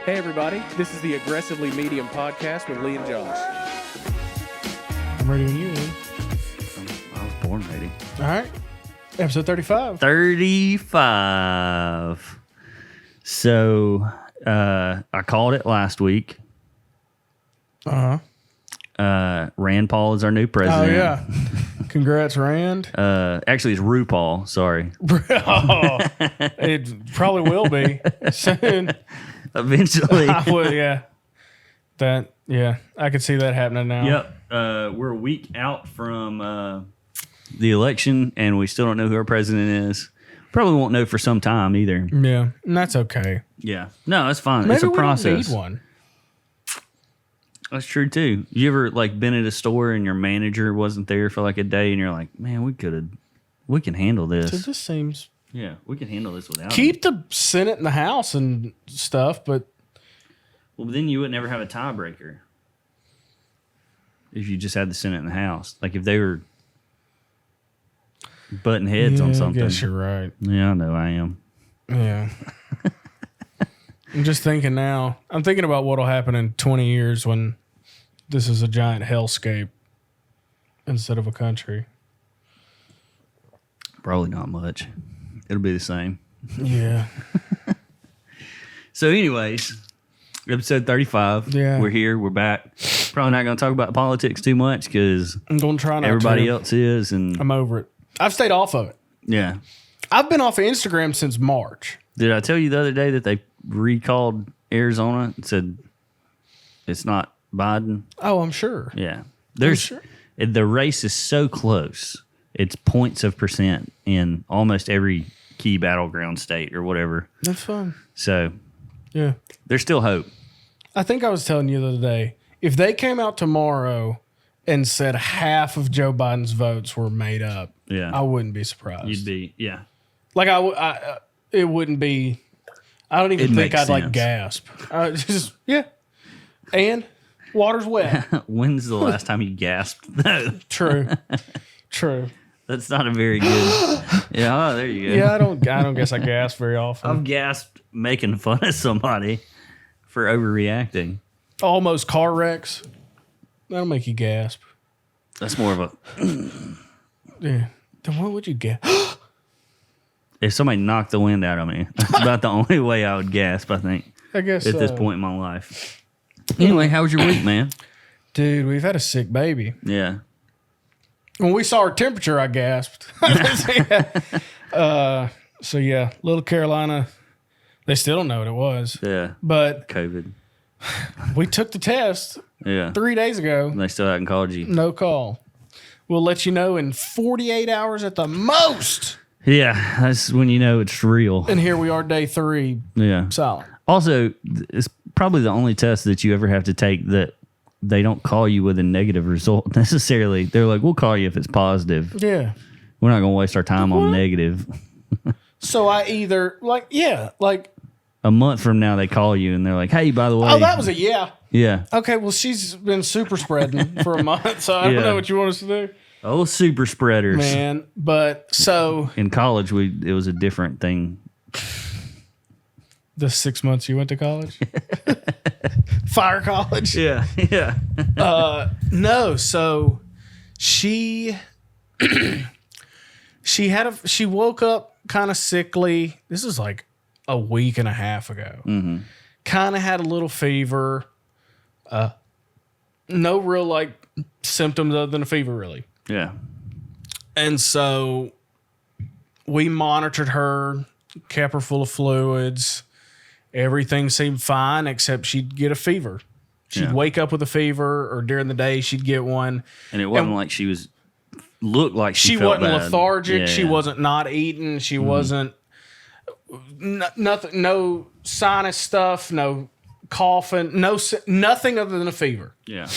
Hey everybody, this is the Aggressively Medium podcast with Lee and Josh. I'm ready when you Ian. I was born ready. All right. Episode 35. 35. So, I called it last week. Rand Paul is our new Oh, president. yeah. Congrats, Rand. Actually, it's RuPaul. Sorry. Oh, it probably will be soon. Eventually. Yeah. I could see that happening now. Yep. We're a week out from the election, and we still don't know who our president is. Probably won't know for some time either. Yeah, and that's okay. Yeah. No, that's fine. Maybe it's a we process. don't need one. That's true too. You ever been at a store and your manager wasn't there for a day, and you're like, man, we can handle this. So this seems... Yeah, we can handle this without Keep the Senate in the House and stuff, but... Well, then you would never have a tiebreaker if you just had the Senate in the House. Like if they were butting heads on something. I guess you're right. Yeah, I know I am. Yeah. I'm just thinking now. I'm thinking about what'll happen in 20 years when this is a giant hellscape instead of a country. Probably not much. It'll be the same. Yeah. So anyways, episode 35. Yeah. We're here. We're back. Probably not going to talk about politics too much because I'm going to try not everybody to. else is. And I'm over it. I've stayed off of it. yeah. I've been off of Instagram since March. Did I tell you the other day that they recalled Arizona and said it's not Biden? Oh, I'm sure. Yeah. Sure. The race is so close. It's points of percent in almost every key battleground state or whatever. That's fun. So Yeah. there's still hope. I think I was telling you the other day, if they came out tomorrow and said half of Joe Biden's votes were made up, Yeah. I wouldn't be surprised. You'd be, yeah. Like it wouldn't be. I don't even It think makes I'd sense. gasp. Just yeah, and water's wet. When's the last time you gasped? No, True. that's not a very good. Yeah, oh, there you go. Yeah, I don't guess I gasp very often. I've gasped making fun of somebody for overreacting. Almost car wrecks. That'll make you gasp. That's more of a. Yeah. Then what would you gasp? If somebody knocked the wind out of me, that's about the only way I would gasp, I think, I guess at this point in my life. Anyway, how was your week, man? Dude, we've had a sick baby. Yeah. When we saw her temperature, I gasped. So yeah, little Carolina, they still don't know what it was. Yeah. But COVID. we took the test Yeah. 3 days ago. And they still haven't called you. No call. We'll let you know in 48 hours at the most. Yeah. That's when you know it's real. And here we are, day 3, Yeah. solid. Also, it's probably the only test that you ever have to take that they don't call you with a negative result necessarily. They're like, we'll call you if it's positive. Yeah. We're not going to waste our time on negative. So I either, A month from now, they call you and they're like, hey, by the way. oh, that was a yeah. Yeah. Okay, well, she's been super spreading for a month, so I don't Yeah. know what you want us to do. Oh, super spreaders. Man, but so In college, it was a different thing. the 6 months you went to college? Fire college? Yeah. Yeah. No, so she she woke up kind of sickly. This is like a week and a half ago. Mm-hmm. Kind of had a little fever. No real symptoms other than a fever, really. Yeah. And so we monitored her, kept her full of fluids. Everything seemed fine except she'd get a fever. She'd wake up with a fever, or during the day she'd get one. And it wasn't like she looked like she felt wasn't bad. lethargic. Yeah, She yeah. wasn't not eating. She wasn't nothing. No sinus stuff. No coughing. Nothing other than a fever. Yeah.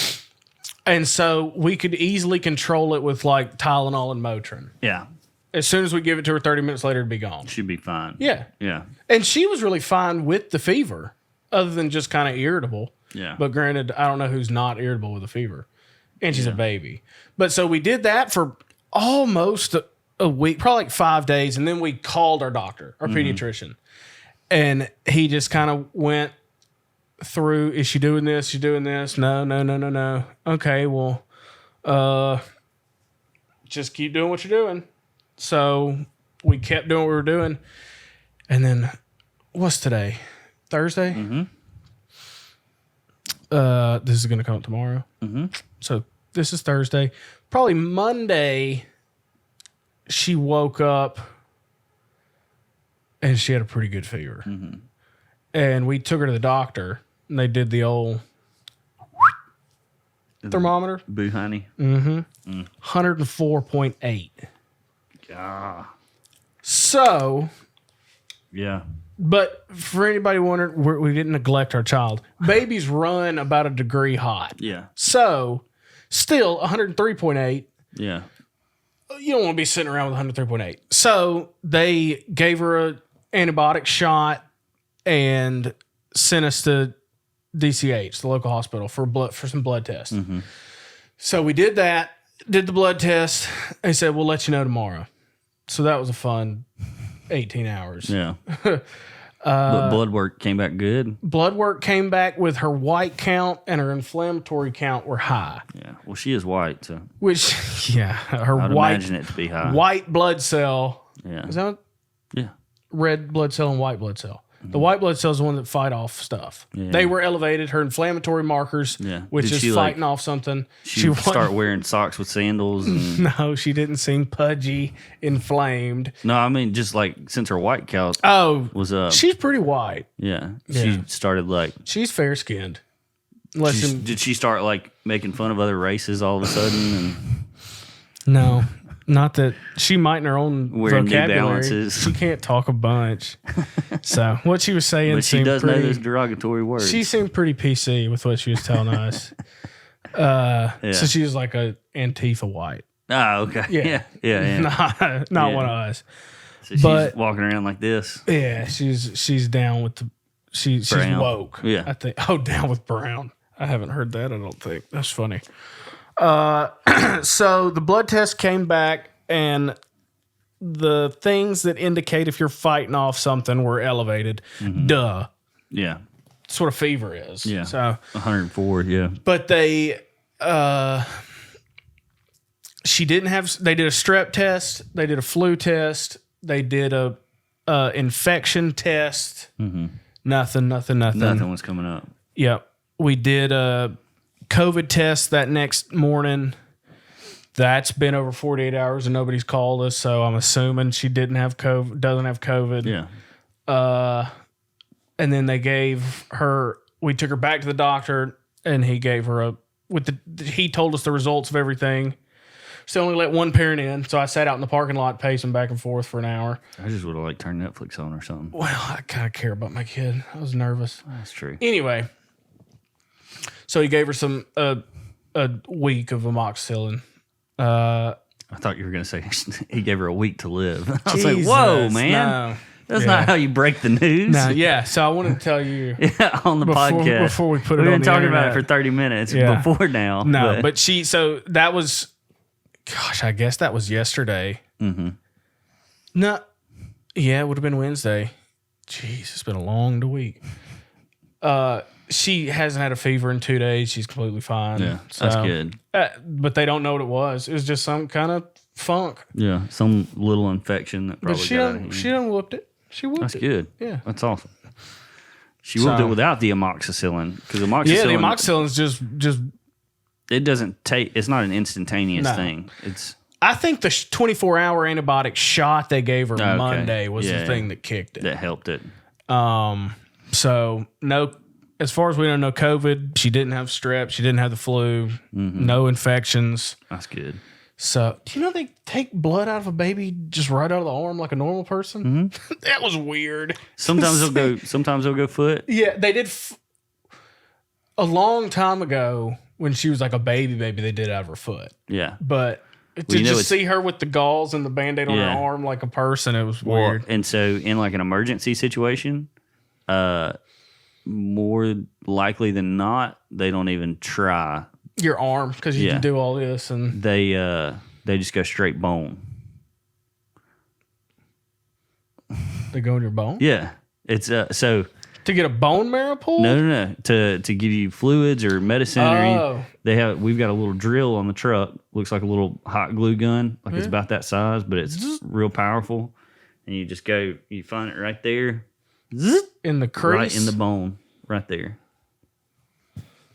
And so we could easily control it with Tylenol and Motrin. Yeah. As soon as we give it to her, 30 minutes later, it'd be gone. She'd be fine. Yeah. Yeah. And she was really fine with the fever, other than just kind of irritable. Yeah. But granted, I don't know who's not irritable with a fever. And she's a baby. But so we did that for almost a week, probably 5 days. And then we called our doctor, our pediatrician. And he just kind of went, through, is she doing this? She doing this? No. Okay, well, just keep doing what you're doing. So we kept doing what we were doing. And then, what's today? Thursday? Mm-hmm. This is going to come out tomorrow. Mm-hmm. So this is Thursday. Probably Monday, she woke up and she had a pretty good fever. Mm-hmm. And we took her to the doctor, and they did the old thermometer. Boo honey. 104.8. Ah. So, Yeah. but for anybody wondering, we didn't neglect our child. Babies run about a degree hot. Yeah. So, still 103.8. Yeah. You don't want to be sitting around with 103.8. So, they gave her an antibiotic shot and sent us to DCH, the local hospital, for some blood tests. Mm-hmm. So we did that, did the blood test. They said, we'll let you know tomorrow. So that was a fun 18 hours. Yeah. But blood work came back good. Blood work came back with her white count and her inflammatory count were high. Yeah. Well, she is white, so Which, yeah, her I'd white, imagine it to be high. white blood cell. Yeah. Is that what? Yeah. Red blood cell and white blood cell? The white blood cell is the one that fight off stuff. Yeah. They were elevated. Her inflammatory markers, which Did is she, fighting off something. She wasn't- start wearing socks with sandals. And, No, she didn't seem pudgy, inflamed. no, I mean just like since her white count Oh, was up. she's pretty white. Yeah. Yeah. She started like. She's fair skinned. Did she start like making fun of other races all of a sudden and No, not that she might in her own wearing New vocabulary. Balances? She can't talk a bunch. So what she was saying, But she seemed does know pretty, those derogatory words. She seemed pretty PC with what she was telling us. So she was like a Antifa white. okay. Yeah. Yeah. Not Yeah. one of us. So she's But- walking around like this. Yeah, she's down with the she's Brown. woke. Yeah. I think. Oh, down with Brown. I haven't heard that. I don't think that's funny. So the blood test came back, and the things that indicate if you're fighting off something were elevated. Duh. Yeah. That's what a fever is. Yeah. So, 104. Yeah. but they, she didn't have. They did a strep test. They did a flu test. They did a infection test. Nothing. Nothing was coming up. Yep. We did a COVID test that next morning. That's been over 48 hours and nobody's called us, so I'm assuming she doesn't have COVID. Yeah. And then they gave her, we took her back to the doctor and he gave her he told us the results of everything. So only let one parent in, so I sat out in the parking lot pacing back and forth for an hour. I just would have like turned Netflix on or something. Well, I kind of care about my kid. I was nervous. That's true. Anyway, so he gave her a week of amoxicillin. I thought you were going to say he gave her a week to live. I was Jesus, like, whoa, man. no. That's Yeah. not how you break the news. No, yeah. So I wanted to tell you. On the Before- podcast. before we put it We've on been the talking about it internet. for 30 minutes Yeah. before now. No, but so that was, gosh, I guess that was yesterday. Mm-hmm. No, yeah, it would have been Wednesday. Jeez, it's been a long week. She hasn't had a fever in 2 days. She's completely fine. Yeah, So, that's good. But they don't know what it was. It was just some kind of funk. Yeah, some little infection that probably But she got out of done, hand. she done whooped it. She whooped That's it. good. Yeah. That's awesome. She will do it without the amoxicillin because amoxicillin. Yeah, the amoxicillin's just. It doesn't take. It's not an instantaneous No. thing. It's I think the 24-hour antibiotic shot they gave her Okay. Monday was Yeah. the thing that kicked it. that helped it. So no, as far as we know, no COVID. She didn't have strep. She didn't have the flu. No infections. That's good. So do you know they take blood out of a baby just right out of the arm like a normal person? That was weird. Sometimes they'll go. Sometimes they'll go foot. Yeah, they did a long time ago when she was like a baby. They did it out of her foot. Yeah. But to you know just it's- see her with the gauze and the Band-Aid on Yeah. her arm like a person, it was Well, weird. and so in like an emergency situation, more likely than not, they don't even try. Your arm, because you Yeah. can do all this. And They just go straight bone. they go in your bone? Yeah. It's so To get a bone marrow pulled? No. To give you fluids or medicine or anything. We've got a little drill on the truck. Looks like a little hot glue gun. Like it's about that size, but it's real powerful. And you just go, you find it right there. In the crease? Right in the bone. Right there.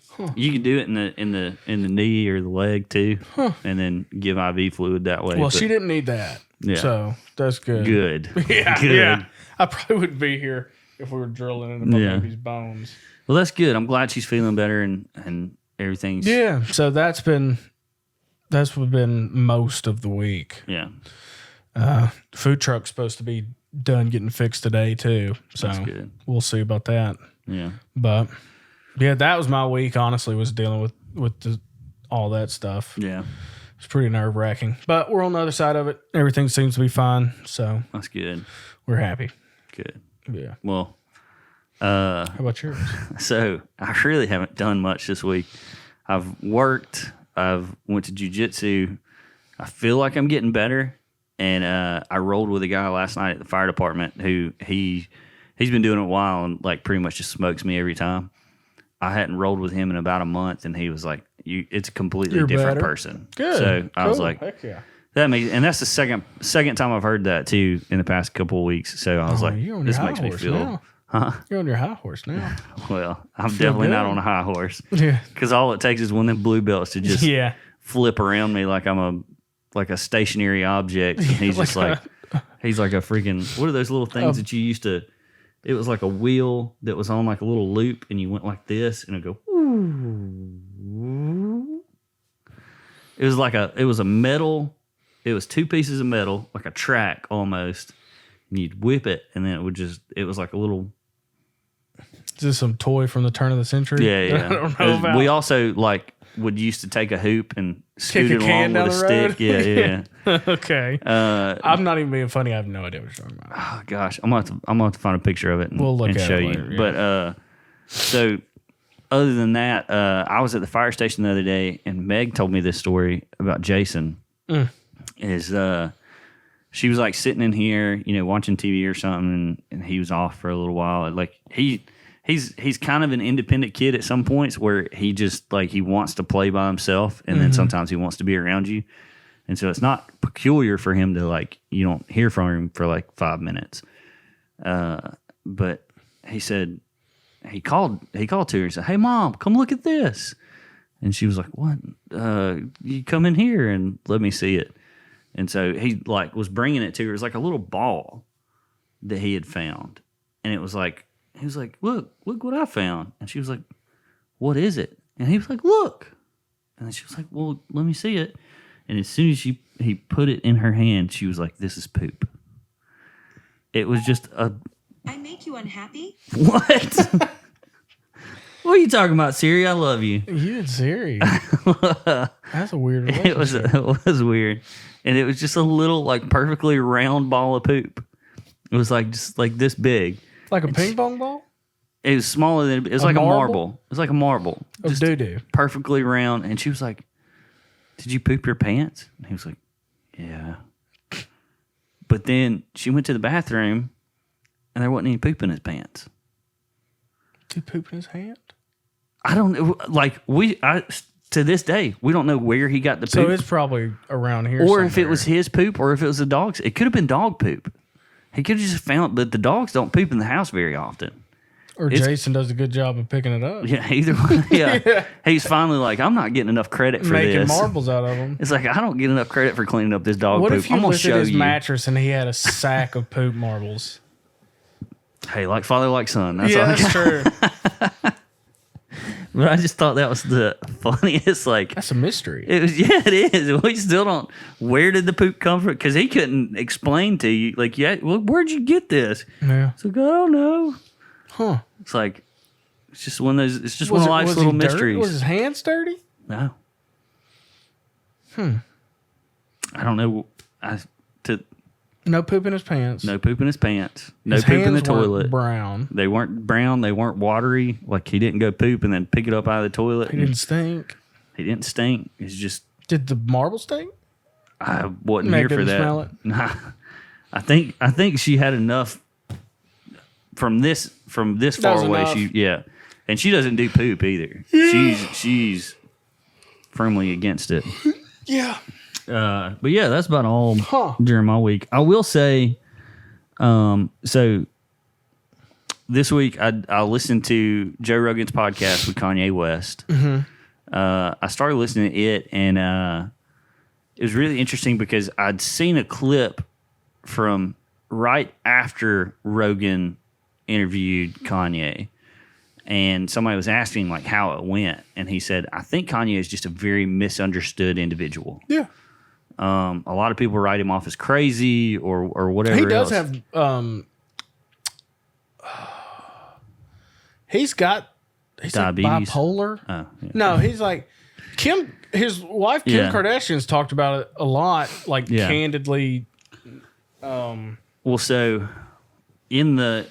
Huh. You can do it in the knee or the leg too. Huh. And then give IV fluid that way. Well, she didn't need that. Yeah. So that's good. Good. Yeah. Good. Yeah. I probably wouldn't be here if we were drilling into my baby's bones. Well, that's good. I'm glad she's feeling better and everything's... Yeah. So that's been most of the week. Yeah. Food truck's supposed to be done getting fixed today too. So that's good. We'll see about that. Yeah. But yeah, that was my week, honestly, was dealing with all that stuff. Yeah. It's pretty nerve-wracking. But we're on the other side of it. Everything seems to be fine. So that's good. We're happy. Good. Yeah. Well, how about yours? So I really haven't done much this week. I've worked. I've went to jiu-jitsu. I feel like I'm getting better. And I rolled with a guy last night at the fire department who he's been doing it a while and like pretty much just smokes me every time. I hadn't rolled with him in about a month, and he was like, it's a completely different person. Good. So I was like, heck yeah. And that's the second time I've heard that too in the past couple of weeks. So I was like, this makes me feel, now. Huh? You're on your high horse now. Well, I'm definitely not on a high horse. Yeah. Because all it takes is one of them blue belts to just flip around me like I'm a stationary object. And he's just he's like a freaking, what are those little things that you used to, it was like a wheel that was on like a little loop and you went like this and it'd go, it was a metal, it was two pieces of metal, like a track almost. And you'd whip it and then it was like a little. Is this some toy from the turn of the century? Yeah. I don't know about. We also would used to take a hoop and scoot it along with a stick. Yeah. Okay. I'm not even being funny. I have no idea what you're talking about. Oh gosh, I'm gonna have to find a picture of it and, we'll look and at show it you. later, yeah. But so other than that, I was at the fire station the other day, and Meg told me this story about Jason. She was like sitting in here, watching TV or something, and he was off for a little while. Like he's kind of an independent kid at some points where he just like he wants to play by himself, and then sometimes he wants to be around you. And so it's not peculiar for him to like you don't hear from him for like 5 minutes. But he said he called to her and said, "Hey mom, come look at this." And she was like, "What? You come in here and let me see it." And so he like was bringing it to her. It was like a little ball that he had found. And it was like, he was like, look what I found. And she was like, "What is it?" And he was like, "Look." And then she was like, "Well, let me see it." And as soon as he put it in her hand, she was like, "This is poop." It was just I make you unhappy? What? What are you talking about, Siri? I love you. You and Siri. That's a weird relationship. It was weird. And it was just a little, like, perfectly round ball of poop. It was like just like this big. Like a ping pong ball? It was smaller than it was like marble? a marble. It was like a marble. Of Just doo-doo. perfectly round. And she was like, "Did you poop your pants?" And he was like, "Yeah." But then she went to the bathroom and there wasn't any poop in his pants. Did he poop in his hand? I don't know. Like, to this day, we don't know where he got the poop. So it's probably around here or somewhere. if it was his poop or if it was the dog's. It could have been dog poop. He could have just found, but the dogs don't poop in the house very often. Or Jason does a good job of picking it up. Yeah, either one. Yeah. He's finally like, I'm not getting enough credit for Making this. marbles out of them. It's like, I don't get enough credit for cleaning up this dog What poop. if you I'm going to lifted show his you. mattress and he had a sack of poop marbles? Hey, like father, like son. That's all I that's got. true. But I just thought that was the funniest. Like, That's a mystery. it was. Yeah, it is. We still don't. Where did the poop come from? Because he couldn't explain to you. Like, yeah, well, where'd you get this? Yeah. It's like, I don't know. Huh. It's like, it's just one of those. It's just one of life's little mysteries. Was his hands dirty? No. I don't know. No poop in his pants. No poop in his pants. No His poop in the hands weren't toilet. brown. They weren't brown. They weren't watery. Like, he didn't go poop and then pick it up out of the toilet. He didn't stink. He didn't stink. It's just, Did the marble stink? I wasn't Meg here for didn't that. smell it? Nah. I think she had enough from this That far was away, enough. and she doesn't do poop either. She's firmly against it. Yeah. But yeah, that's about all during my week. I will say, so this week I listened to Joe Rogan's podcast with Kanye West. I started listening to it, and it was really interesting because I'd seen a clip from right after Rogan interviewed Kanye, and somebody was asking like how it went, and he said, "I think Kanye is just a very misunderstood individual. Yeah. A lot of people write him off as crazy or whatever. He does else. have he's diabetes, like bipolar. Oh, yeah. No, he's like his wife Kim Yeah. Kardashian's talked about it a lot, like candidly. Well, so in the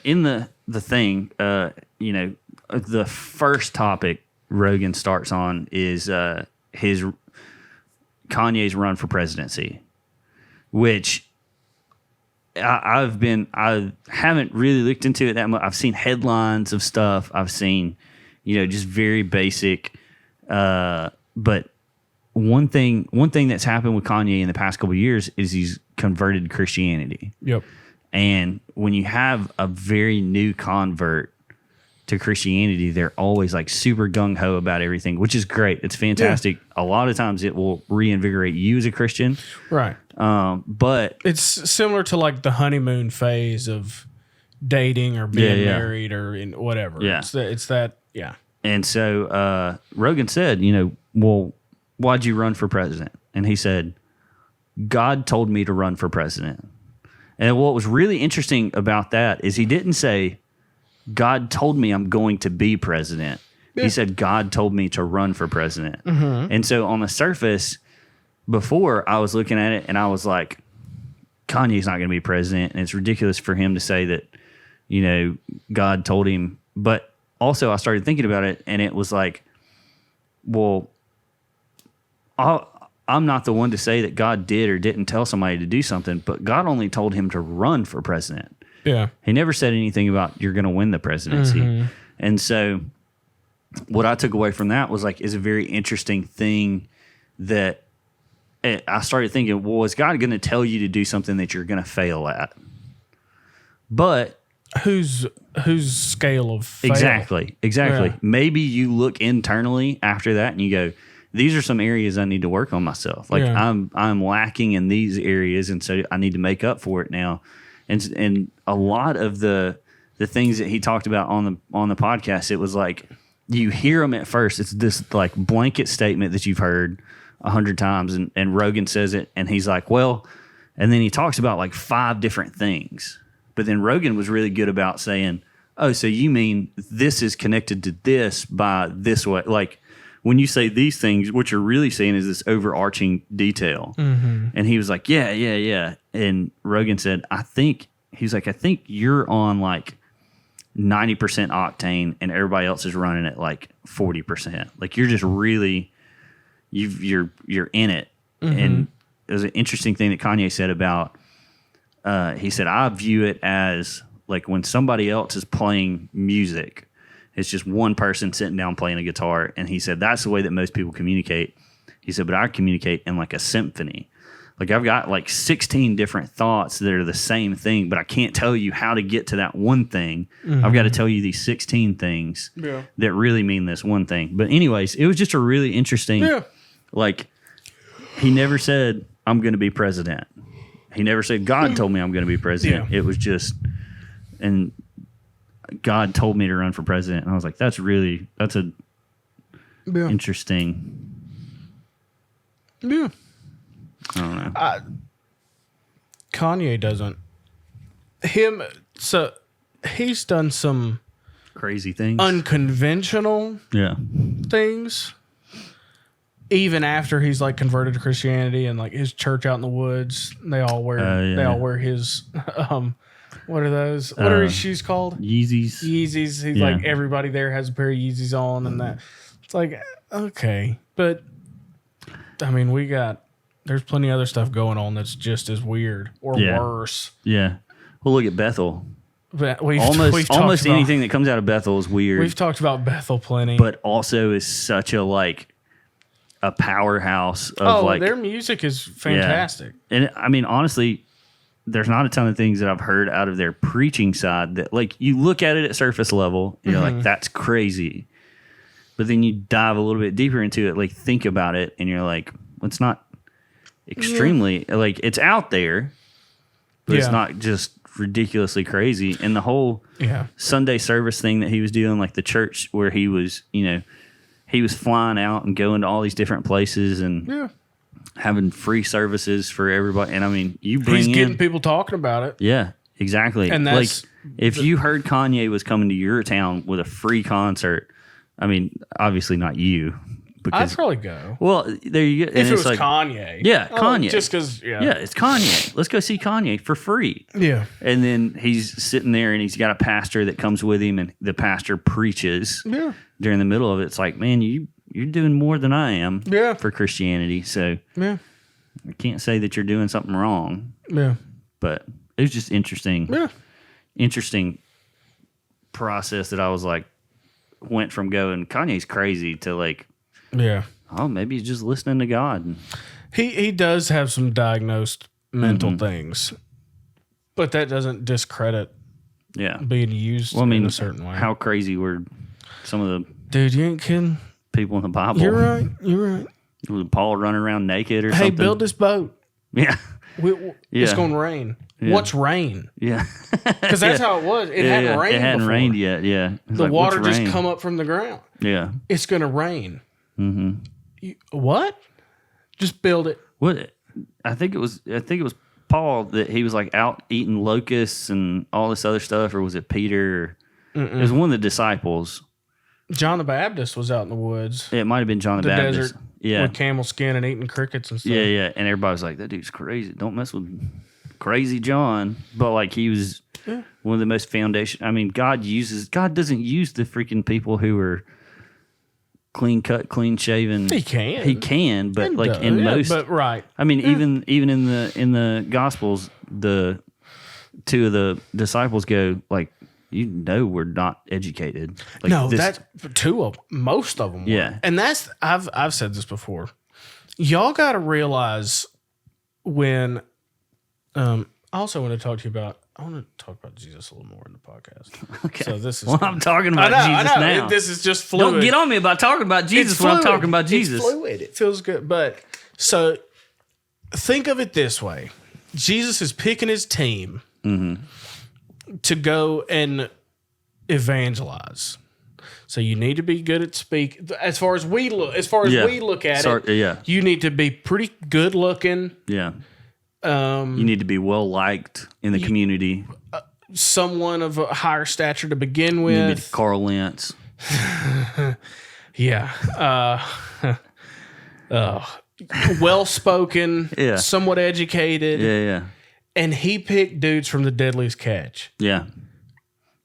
thing, the first topic Rogan starts on is his Kanye's run for presidency, which I haven't really looked into it that much. I've seen headlines of stuff. I've seen, just very basic. But one thing that's happened with Kanye in the past couple of years is he's converted to Christianity. Yep. And when you have a very new convert to Christianity, they're always like super gung ho about everything, which is great. It's fantastic. Yeah. A lot of times it will reinvigorate you as a Christian. Right. But it's similar to like the honeymoon phase of dating or being married or in whatever. Yeah. It's that. Yeah. And so Rogan said, well, why'd you run for president? And he said, God told me to run for president. And what was really interesting about that is he didn't say, God told me I'm going to be president. Yeah. He said, God told me to run for president. Mm-hmm. And so on the surface, before I was looking at it and I was like, Kanye's not going to be president. And it's ridiculous for him to say that, God told him. But also I started thinking about it and it was like, well, I'm not the one to say that God did or didn't tell somebody to do something, but God only told him to run for president. Yeah. He never said anything about you're going to win the presidency. Mm-hmm. And so what I took away from that was like, is a very interesting thing that I started thinking, well, is God going to tell you to do something that you're going to fail at? But whose scale of fail? Exactly. Yeah. Maybe you look internally after that and you go, these are some areas I need to work on myself. Like I'm lacking in these areas, and so I need to make up for it now. And a lot of the things that he talked about on the podcast, it was like you hear them at first. It's this like blanket statement that you've heard 100 times, and Rogan says it, and he's like, well, and then he talks about like 5 different things. But then Rogan was really good about saying, oh, so you mean this is connected to this by this way, like. When you say these things, what you're really saying is this overarching detail. Mm-hmm. And he was like, yeah. And Rogan said, I think you're on like 90% octane and everybody else is running at like 40%. Like you're just really, you're in it. Mm-hmm. And it was an interesting thing that Kanye said about, he said, I view it as like when somebody else is playing music, it's just one person sitting down playing a guitar. And he said, that's the way that most people communicate. He said, but I communicate in like a symphony. Like I've got like 16 different thoughts that are the same thing, but I can't tell you how to get to that one thing. Mm-hmm. I've got to tell you these 16 things that really mean this one thing. But anyways, it was just a really interesting, like he never said, I'm going to be president. He never said, God told me I'm going to be president. It was just, and God told me to run for president. And I was like, that's a interesting. Yeah. I don't know. Kanye doesn't. So he's done some crazy things, unconventional things. Even after he's like converted to Christianity and like his church out in the woods, they all wear his what are those? What are his shoes called? Yeezys. He's like everybody there has a pair of Yeezys on, and that it's like okay, but I mean there's plenty of other stuff going on that's just as weird or worse. Yeah. Well, look at Bethel. But we've almost talked about, anything that comes out of Bethel is weird. We've talked about Bethel plenty. but also is such a a powerhouse of their music is fantastic. Yeah. And I mean, honestly, there's not a ton of things that I've heard out of their preaching side that you look at it at surface level, and you're like, that's crazy. But then you dive a little bit deeper into it, think about it, and you're like, well, it's not extremely it's out there, but it's not just ridiculously crazy. And the whole Sunday service thing that he was doing, the church where he was, he was flying out and going to all these different places and having free services for everybody. And I mean, he's getting people talking about it. Yeah, exactly. And that's if you heard Kanye was coming to your town with a free concert, I mean, obviously not you. I'd probably go. Well, there you go. If it was Kanye. Yeah, Kanye. Just because, Yeah, it's Kanye. Let's go see Kanye for free. Yeah. And then he's sitting there and he's got a pastor that comes with him, and the pastor preaches during the middle of it. It's like, man, you're doing more than I am for Christianity. So I can't say that you're doing something wrong. Yeah. But it was just interesting. Yeah. Interesting process that I was went from going, Kanye's crazy to oh, maybe he's just listening to God. He does have some diagnosed mental things, but that doesn't discredit being used in a certain way. How crazy were some of the dude? You ain't kidding. People in the Bible. You're right. You're right. Was Paul running around naked or something? Hey, build this boat. Yeah. It's going to rain. Yeah. What's rain? Yeah. Because that's how it was. It hadn't rained. It hadn't before. rained yet. Yeah. The water just come up from the ground. Yeah. It's going to rain. What? Just build it. What? I think it was Paul that he was out eating locusts and all this other stuff, or was it Peter? It was one of the disciples. John the Baptist was out in the woods. It might have been John the Baptist. Desert with camel skin and eating crickets and stuff. Yeah. And everybody was like, that dude's crazy. Don't mess with crazy John. But he was one of the most foundation. I mean, God doesn't use the freaking people who are clean cut, clean shaven. He can, but most. But right. I mean, even in the Gospels, the two of the disciples go we're not educated. That's two of them. Most of them were. Yeah. And that's I've said this before. Y'all got to realize when I also want to talk to you about. I want to talk about Jesus a little more in the podcast. Okay. So this is. I'm talking about Jesus now. This is just fluid. Don't get on me about talking about Jesus when I'm talking about Jesus. It's fluid. It feels good. But so think of it this way: Jesus is picking his team to go and evangelize. So you need to be good at speak. As far as we look at it, you need to be pretty good looking. Yeah. You need to be well liked in the community. Someone of a higher stature to begin with. You need to be Carl Lentz. Yeah. Well spoken. Yeah. Somewhat educated. Yeah. And he picked dudes from the Deadliest Catch. Yeah.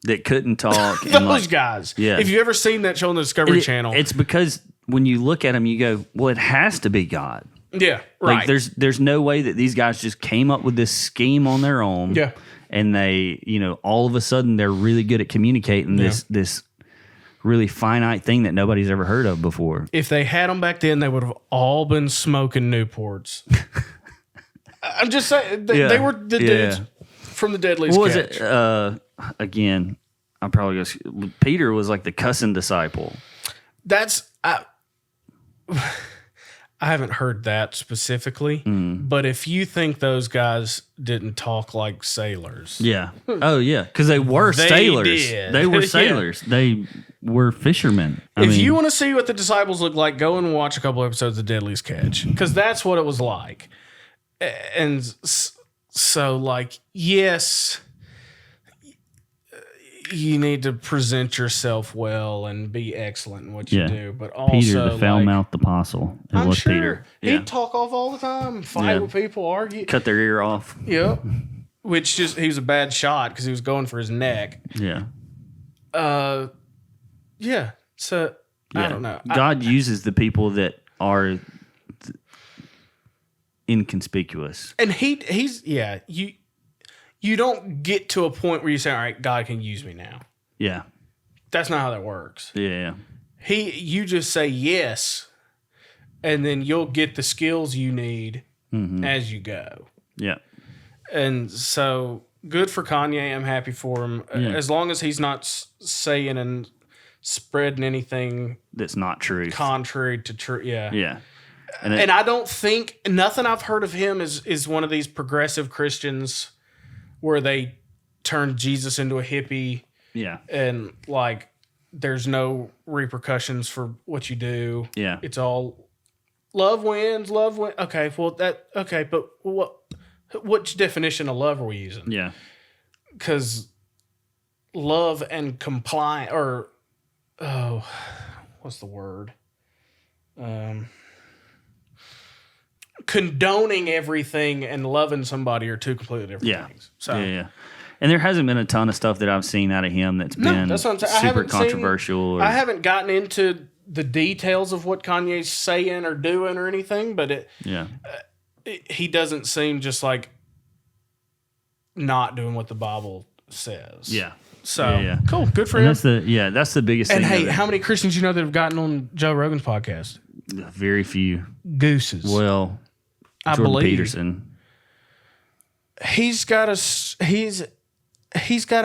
That couldn't talk. Those guys. Yeah. If you ever seen that show on the Discovery Channel. It's because when you look at them, you go, well, it has to be God. Yeah, right. There's no way that these guys just came up with this scheme on their own. Yeah. And they, all of a sudden they're really good at communicating this really finite thing that nobody's ever heard of before. If they had them back then, they would have all been smoking Newports. I'm just saying, they were the dudes from the Deadliest What was Catch. it? Again, I'm probably going to... Peter was like the cussing disciple. That's... I haven't heard that specifically, but if you think those guys didn't talk like sailors. Yeah. Oh, yeah. Because they were sailors. Did. They were sailors. They were fishermen. If you want to see what the disciples look like, go and watch a couple episodes of Deadliest Catch, because that's what it was like. And so, yes, you need to present yourself well and be excellent in what you do, but also Peter, the foul-mouthed apostle. I'm was sure Peter. He'd talk off all the time, fight with people, argue, cut their ear off. Yep. Which he was a bad shot because he was going for his neck. Yeah. Yeah. So I don't know. God uses the people that are inconspicuous, and he's you don't get to a point where you say, all right, God can use me now. Yeah. That's not how that works. Yeah. You just say yes, and then you'll get the skills you need as you go. Yeah. And so good for Kanye. I'm happy for him. Yeah. As long as he's not saying and spreading anything that's not true, contrary to truth. Yeah. Yeah. And I don't think nothing I've heard of him is one of these progressive Christians where they turn Jesus into a hippie. Yeah. And like there's no repercussions for what you do. Yeah. It's all love wins. Okay, but which definition of love are we using? Yeah. Because love and compliance, or what's the word? Condoning everything and loving somebody are two completely different things. So yeah. And there hasn't been a ton of stuff that I've seen out of him that's been that's what I'm saying. super controversial. I haven't gotten into the details of what Kanye's saying or doing or anything, but he doesn't seem just like not doing what the Bible says. Yeah. So cool, good for him. That's the biggest and thing. And hey, how many Christians you know that have gotten on Joe Rogan's podcast? Very few. Gooses. Well, I Jordan believe Peterson. He's got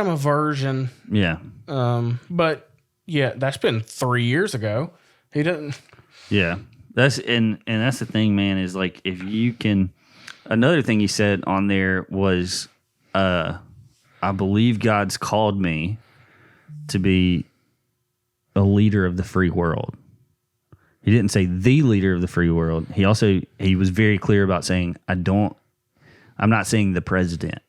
him a version. Yeah. But yeah, that's been 3 years ago. He doesn't. Yeah. That's the thing, man, is like if you can. Another thing he said on there was, I believe God's called me to be a leader of the free world. He didn't say the leader of the free world. He was very clear about saying, I'm not saying the president.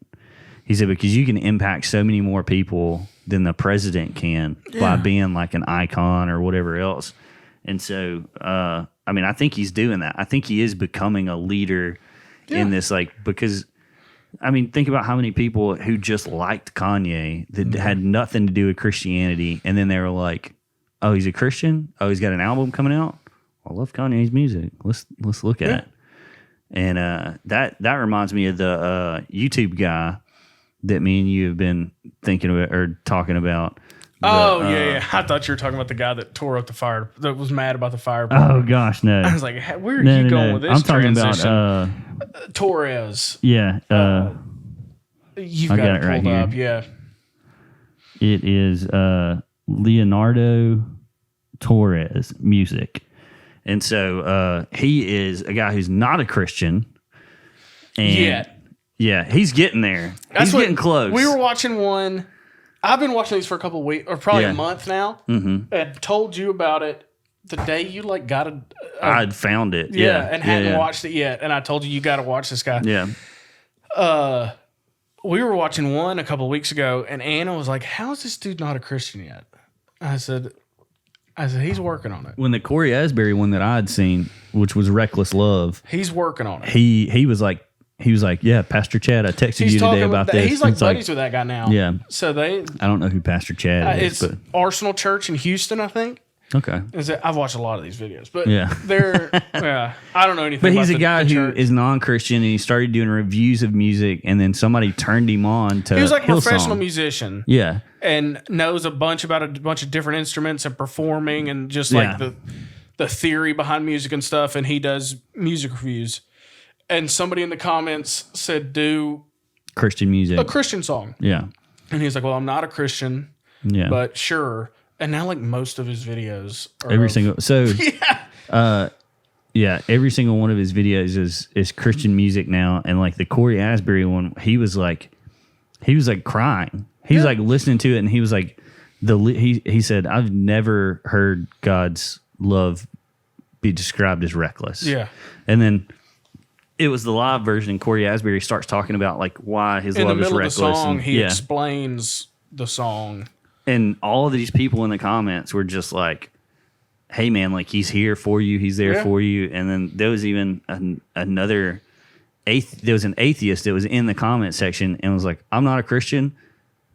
He said, because you can impact so many more people than the president can by being like an icon or whatever else. And so, I think he's doing that. I think he is becoming a leader in this, because, think about how many people who just liked Kanye that had nothing to do with Christianity. And then they were like, oh, he's a Christian? Oh, he's got an album coming out? I love Kanye's music. Let's look at it. And that reminds me of the YouTube guy that me and you have been thinking about or talking about. I thought you were talking about the guy that tore up the fire, that was mad about the fire. Oh gosh, no! I was like, where are you going with this? I'm talking transition? about Torres. Yeah, you've got it right here. Up, yeah. It is Leonardo Torres music. And so he is a guy who's not a Christian. And yeah, he's getting there. He's getting close. We were watching one. I've been watching these for a couple of weeks, or probably a month now. Mm-hmm. And told you about it the day you got a I'd found it. And hadn't watched it yet. And I told you got to watch this guy. Yeah. We were watching one a couple of weeks ago, and Anna was like, "How is this dude not a Christian yet?" I said, he's working on it. When the Corey Asbury one that I had seen, which was Reckless Love, he's working on it. He was like, yeah, Pastor Chad, I texted you today about this. He's like buddies with that guy now. Yeah. So I don't know who Pastor Chad is. It's Arsenal Church in Houston, I think. Okay. I've watched a lot of these videos, but they're I don't know anything. But about he's a guy who church. is non-Christian, and he started doing reviews of music, and then somebody turned him on to. He was like a Hillsong. professional musician. Yeah. And knows about a bunch of different instruments and performing and just like the theory behind music and stuff. And he does music reviews. And somebody in the comments said, "Do Christian music, a Christian song." Yeah. And he's like, "Well, I'm not a Christian." Yeah. But sure. And now, like, most of his videos are every single one of his videos is Christian music now. And like the Corey Asbury one, he was like crying. He was like listening to it, and he was like, he said, "I've never heard God's love be described as reckless." Yeah. And then it was the live version, and Corey Asbury starts talking about like why his love is reckless. In the middle of the song, he explains the song. And all of these people in the comments were just like, "Hey man, like he's here for you, he's there for you." And then there was even there was an atheist that was in the comment section and was like, "I'm not a Christian,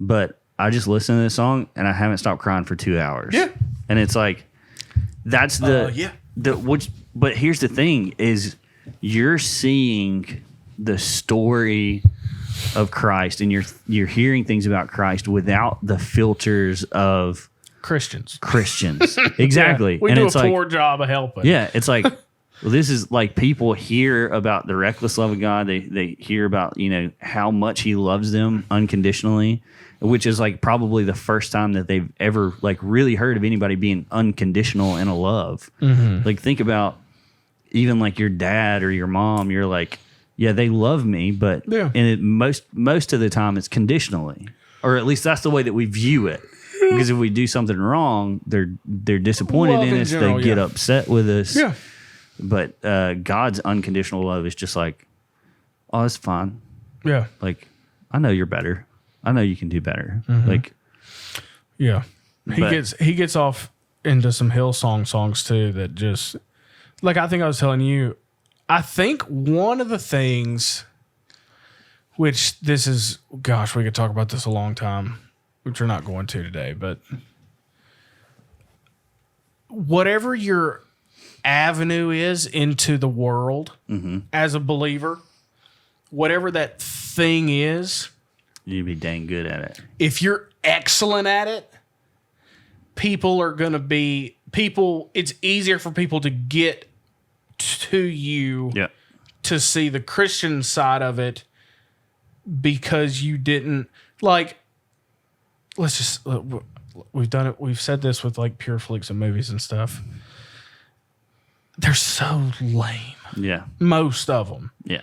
but I just listened to this song and I haven't stopped crying for 2 hours." Yeah. And it's like, that's but here's the thing is you're seeing the story of Christ, and you're hearing things about Christ without the filters of Christians. Exactly. Yeah, we and do it's a poor job of helping. Yeah, it's like, well, this is like people hear about the reckless love of God. They hear about, how much he loves them unconditionally, which is like probably the first time that they've ever like really heard of anybody being unconditional in a love. Mm-hmm. Like think about even like your dad or your mom. You're like, yeah, they love me, but most of the time it's conditionally, or at least that's the way that we view it. Because if we do something wrong, they're disappointed in us. General, they get upset with us. Yeah. But God's unconditional love is just like, oh, it's fine. Yeah. Like, I know you're better. I know you can do better. Mm-hmm. Like, yeah. He gets off into some Hillsong songs too that just, like I think I was telling you, I think one of the things, which this is, gosh, we could talk about this a long time, which we're not going to today, but whatever your avenue is into the world as a believer, whatever that thing is, you'd be dang good at it. If you're excellent at it, it's easier for people to get to you to see the Christian side of it because you didn't like. Let's just we've done it. We've said this with like pure flicks and movies and stuff. They're so lame. Yeah, most of them. Yeah,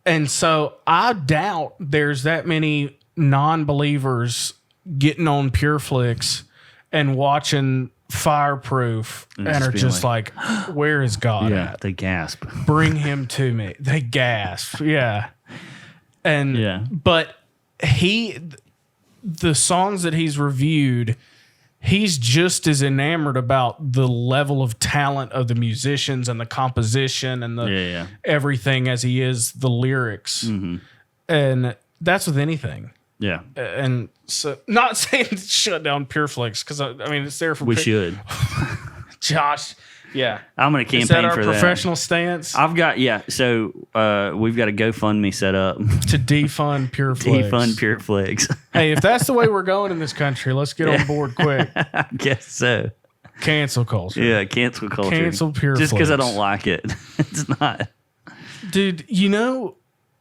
and so I doubt there's that many non-believers getting on pure flicks and watching Fireproof and are just like, where is God at? They gasp. Bring him to me. They gasp. Yeah. And but the songs that he's reviewed, he's just as enamored about the level of talent of the musicians and the composition and the everything as he is the lyrics. Mm-hmm. And that's with anything. Yeah. And so, not saying shut down PureFlix, because I mean, it's there for we should. Josh, yeah. I'm going to campaign is that our for professional that. stance? I've got, so we've got a GoFundMe set up to defund PureFlix. Defund PureFlix. Hey, if that's the way we're going in this country, let's get on board quick. I guess so. Cancel culture. Yeah, cancel culture. Cancel PureFlix. Just because I don't like it. It's not. Dude,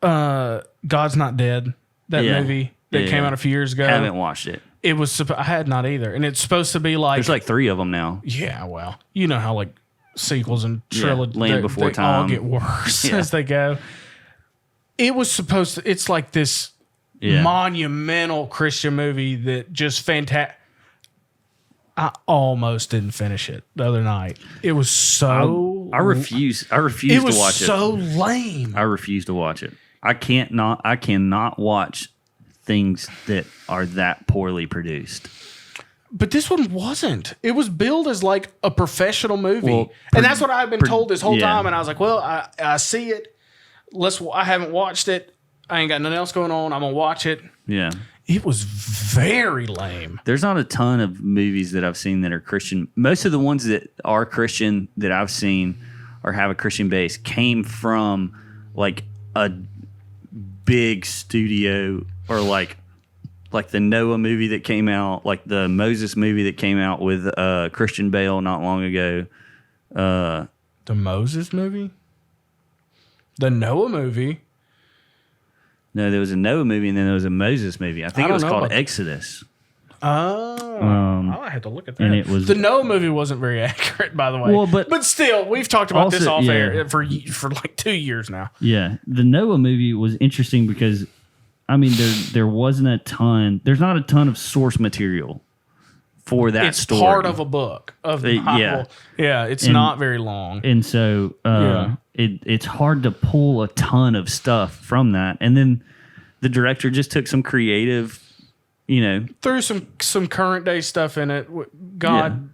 God's Not Dead, that movie that came out a few years ago. I haven't watched it. It was I had not either, and it's supposed to be like there's like 3 of them now. Yeah, well, you know how like sequels and trilogy Land Before Time all get worse as they go. It was supposed to. It's like this monumental Christian movie that just fantastic. I almost didn't finish it the other night. It was so. I refuse to watch it. It was so lame. I refuse to watch it. I cannot watch things that are that poorly produced. But this one wasn't. It was billed as like a professional movie. And that's what I've been told this whole time. And I was like, well, I see it. I haven't watched it. I ain't got nothing else going on. I'm going to watch it. Yeah. It was very lame. There's not a ton of movies that I've seen that are Christian. Most of the ones that are Christian that I've seen or have a Christian base came from like a big studio or like the Noah movie that came out, like the Moses movie that came out with Christian Bale not long ago. The Moses movie? The Noah movie? No, there was a Noah movie and then there was a Moses movie. I think it was called Exodus. Oh, I had to look at that. And it was the Noah movie wasn't very accurate, by the way. Well, but still, we've talked about this off air for like 2 years now. Yeah, the Noah movie was interesting because, I mean, there wasn't a ton. There's not a ton of source material for that story. It's part of a book of the Bible. Yeah, it's not very long, and so it's hard to pull a ton of stuff from that. And then the director just took some creative. Threw some current day stuff in it. God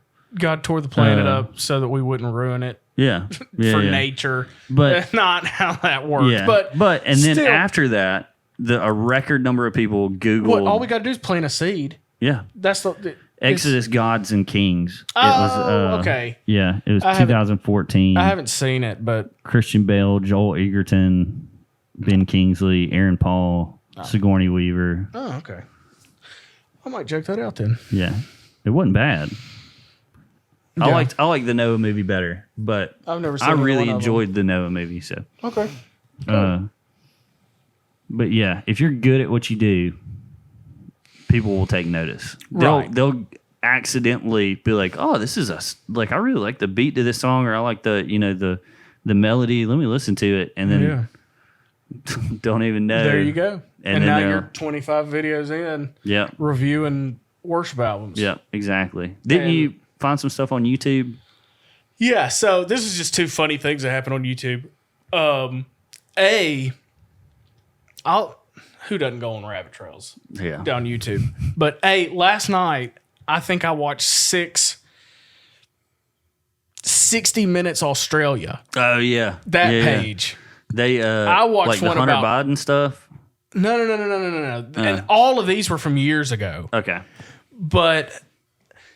tore the planet up so that we wouldn't ruin it. Yeah, for nature, but not how that works. Yeah. But then after that, a record number of people Googled. All we got to do is plant a seed. Yeah, that's Exodus, Gods and Kings. Oh, it was, okay. Yeah, it was 2014. I haven't seen it, but Christian Bale, Joel Egerton, Ben Kingsley, Aaron Paul. Sigourney Weaver. Oh, okay. I might check that out then. Yeah, it wasn't bad. Yeah. I like the Noah movie better, but I've never seen I either really one of enjoyed the Noah movie. So, Okay. but yeah, if you're good at what you do, people will take notice. Right. They'll accidentally be like, "Oh, this is like I really like the beat to this song, or I like the melody. Let me listen to it," and then don't even know. There you go. And then now they'll- you're 25 videos in Yeah, reviewing worship albums. yeah, exactly. Didn't And- you find some stuff on YouTube? Yeah, so this is just two funny things that happen on YouTube. Who doesn't go on rabbit trails Yeah, down YouTube? But last night I think I watched 60 Minutes Australia. Oh yeah, That Yeah. page. They I watched like the one Hunter about- Biden stuff. No. And all of these were from years ago. Okay, But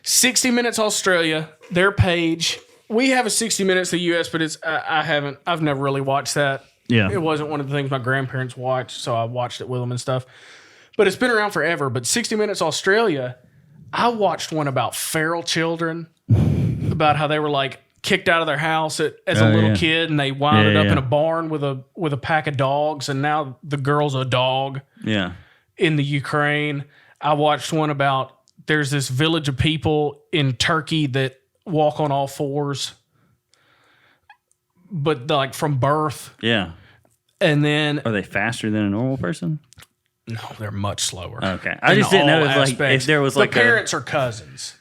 60 Minutes Australia, their page. We have a 60 Minutes the US, but I've never really watched that. yeah, It wasn't one of the things my grandparents watched, so I watched it with them and stuff. But it's been around forever. But 60 Minutes Australia, I watched one about feral children, about how they were like kicked out of their house as a little kid, and they wound up in a barn with a pack of dogs, and now the girl's a dog yeah. in the Ukraine. I watched one about there's this village of people in Turkey that walk on all fours, but like from birth. Yeah. And then Are they faster than a normal person? no, they're much slower. Okay. I just didn't know if there was like the parents are cousins.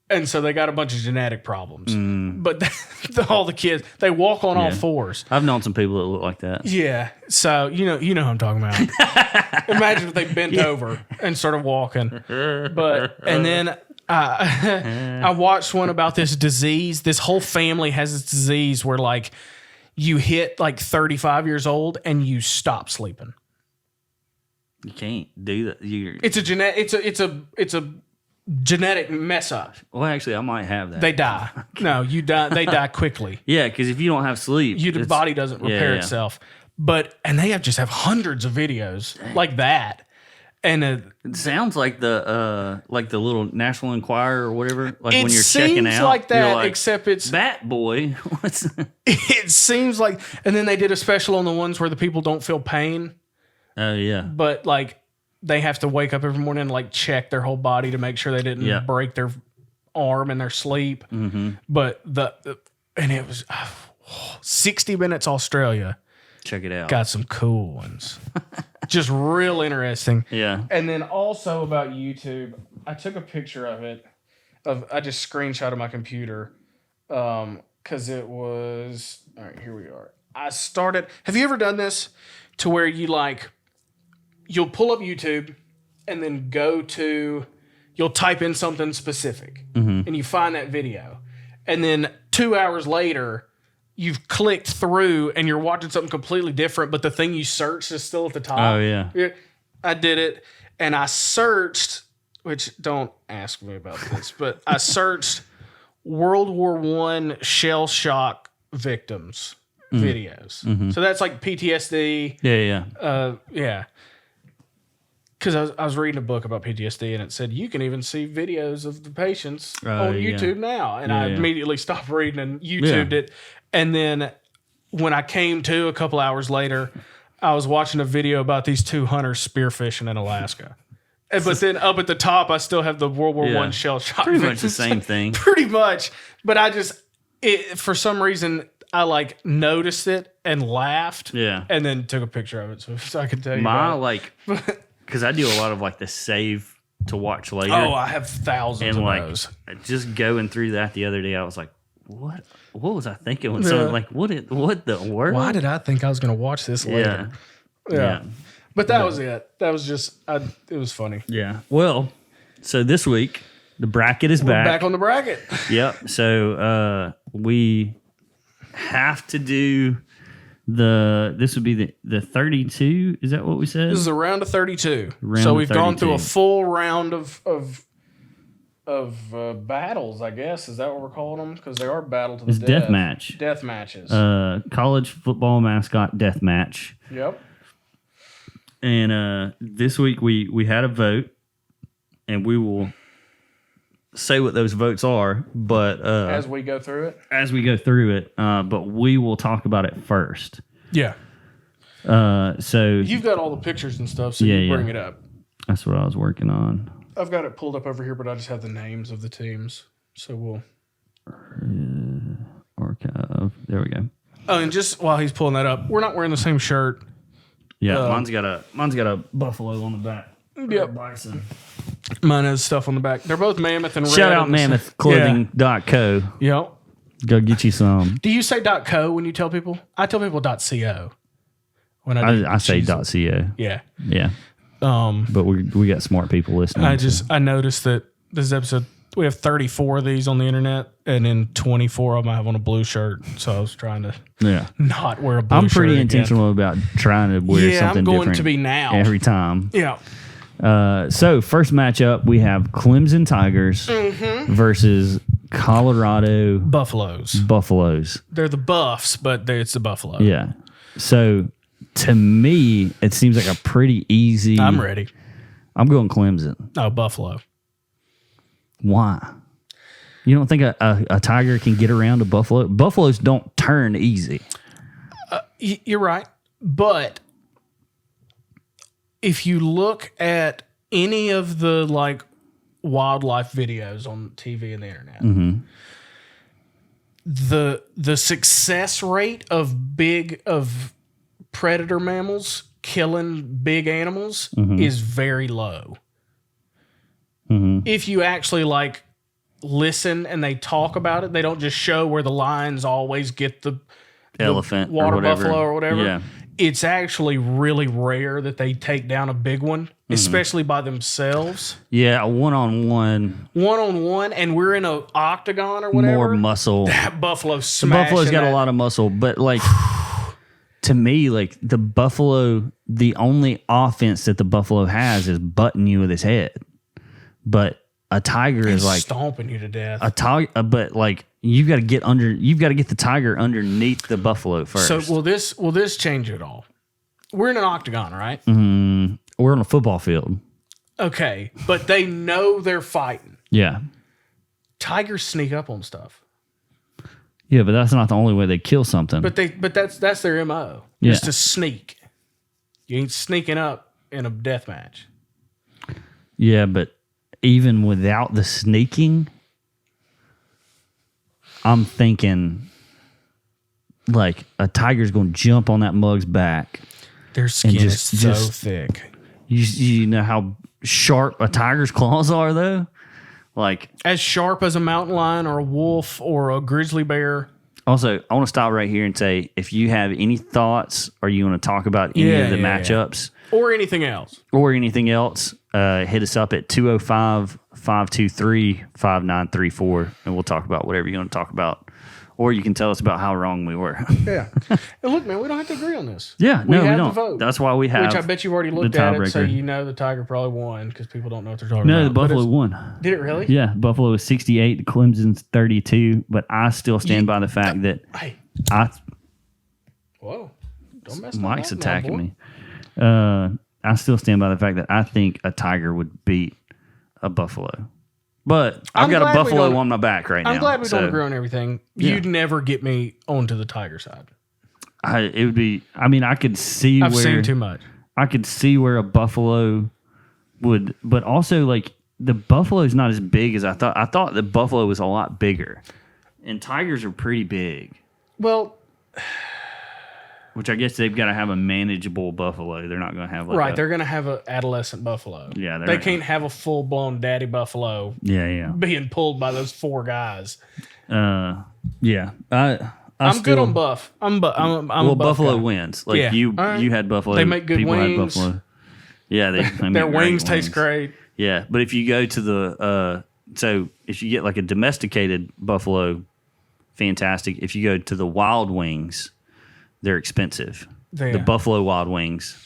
And so they got a bunch of genetic problems. But all the kids, they walk on all fours. I've known some people that look like that. Yeah. So you know who I'm talking about. Imagine if they bent over and started walking. And then I watched one about this disease. This whole family has this disease where like you hit like 35 years old and you stop sleeping. You can't do that. It's a genetic mess up. Well, actually, I might have that. They die. No, you die. They die quickly. Yeah, because if you don't have sleep, The body doesn't repair itself. And they have hundreds of videos like that. And It sounds like the little National Enquirer or whatever. Like it when you're seems checking out, like you're that, like, except it's Bat Boy. What's it seems like. And then they did a special on the ones where the people don't feel pain, Oh yeah, but like they have to wake up every morning and like check their whole body to make sure they didn't break their arm in their sleep. Mm-hmm. But and it was 60 Minutes Australia. check it out. Got some cool ones. Just real interesting. Yeah. And then also about YouTube, I took a picture of it. I just screenshotted my computer because it was... All right, here we are. I started... Have you ever done this to where you'll pull up YouTube and then you'll type in something specific and you find that video. And then 2 hours later... You've clicked through and you're watching something completely different, but the thing you searched is still at the top. Oh, yeah. I did it. And I searched, which don't ask me about this, but I searched World War I shell shock victims videos. Mm-hmm. So that's like PTSD. Yeah. Yeah. Because I was reading a book about PTSD and it said you can even see videos of the patients on YouTube now. And I immediately stopped reading and YouTubed it. And then when I came to a couple hours later, I was watching a video about these two hunters spearfishing in Alaska. But then up at the top, I still have the World War I shell shock. Pretty much the same thing. Pretty much. But for some reason, I like noticed it and laughed. Yeah. And then took a picture of it so I could tell you about it. Because I do a lot of like the save to watch later. Oh, I have thousands and of like those. just going through that the other day, I was like, what was I thinking when someone like what the word? Why did I think I was going to watch this later? Yeah. But that was it. That was just it was funny. Yeah. Well, so this week the bracket is We're back on the bracket. Yep. So we have to do this would be the 32. Is that what we said? This is a round of 32. Round so of we've gone through a 32. full round of battles, I guess. Is that what we're calling them? Because they are battle to the death. Death match. Death matches. College football mascot death match. Yep. And this week we had a vote, and we will say what those votes are, but As we go through it? but we will talk about it first. Yeah. So You've got all the pictures and stuff, so Yeah, you bring yeah. it up. that's what I was working on. I've got it pulled up over here, but I just have the names of the teams. So we'll... Archive. There we go. Oh, and just while he's pulling that up, we're not wearing the same shirt. Yeah, mine's got a buffalo on the back. Yep. Bison. Mine has stuff on the back. They're both Mammoth and Shout red out and the same- mammothclothing.co. Yeah. Yep. Go get you some. Do you say .co when you tell people? I tell people .co. When I say choose it. .co. Yeah. Yeah. But we got smart people listening. I noticed that this episode we have 34 of these on the internet, and then 24 of them I have on a blue shirt. So I was trying to not wear a blue shirt. I'm pretty again. intentional about trying to wear something I'm going different to be now every time. Yeah. So first matchup, we have Clemson Tigers versus Colorado Buffaloes. They're the Buffs, but it's the Buffalo. Yeah. So to me, it seems like a pretty easy. I'm ready. I'm going Clemson. Oh, Buffalo. Why? You don't think a Tiger can get around a Buffalo? Buffaloes don't turn easy. You're right. But if you look at any of the like wildlife videos on TV and the internet, the success rate of predator mammals killing big animals is very low. If you actually like listen and they talk about it, they don't just show where the lions always get the Elephant, water or whatever. buffalo or whatever. Yeah. It's actually really rare that they take down a big one, especially by themselves. Yeah, a one-on-one. One-on-one, and we're in an octagon or whatever. More muscle. That buffalo The smashing Buffalo's got that. a lot of muscle, but like to me, like the Buffalo, the only offense that the Buffalo has is butting you with his head. But a Tiger is like stomping you to death. but like you've got to get the Tiger underneath the Buffalo first. So will this change it all? We're in an octagon, right? We're on a football field. Okay, but they know they're fighting. Yeah. Tigers sneak up on stuff. Yeah, but that's not the only way they kill something. But that's their MO. Yeah. Is to sneak. You ain't sneaking up in a death match. Yeah, but even without the sneaking, I'm thinking like a tiger's going to jump on that mug's back. Their skin is so just- thick. You know how sharp a tiger's claws are, though? Like, As sharp as a mountain lion or a wolf or a grizzly bear. also, I want to stop right here and say, if you have any thoughts or you want to talk about any of the matchups Or anything else. or anything else, hit us up at 205-523-5934, and we'll talk about whatever you want to talk about. Or you can tell us about how wrong we were. Yeah. And look, man, we don't have to agree on this. Yeah, we no, we have don't. the vote. That's why we have. Which I bet you've already looked the at it, so tiebreaker. you know the Tiger probably won because people don't know what they're talking No, about. the But Buffalo it's- won. Did it really? Yeah, Buffalo was 68, Clemson's 32, but I still stand by the fact that Hey. Whoa. Don't mess Mike's that up now, attacking boy. me. I still stand by the fact that I think a Tiger would beat a Buffalo. But I've I'm got a glad we Buffalo don't- on my back right now. I'm glad we so don't agree on everything. Yeah. You'd never get me onto the Tiger side. It would be. I mean, I could see I've where seen too much. I could see where a Buffalo would, but also like the Buffalo's not as big as I thought. I thought the Buffalo was a lot bigger, and Tigers are pretty big. Well, Which I guess they've got to have a manageable Buffalo. They're not going to have like right. They're going to have an adolescent buffalo. Yeah, they're They not can't have a full blown daddy buffalo yeah. being pulled by those four guys. Yeah. I'm good on Buff. I'm a Buff Buffalo guy. wins. Like Yeah. you, All right. you had Buffalo. They make good people wings. Had Buffalo. Yeah, they make Their great wings taste great. Yeah, but if you go to the so if you get like a domesticated buffalo, fantastic. If you go to the Wild Wings, they're expensive. They The are. Buffalo Wild Wings,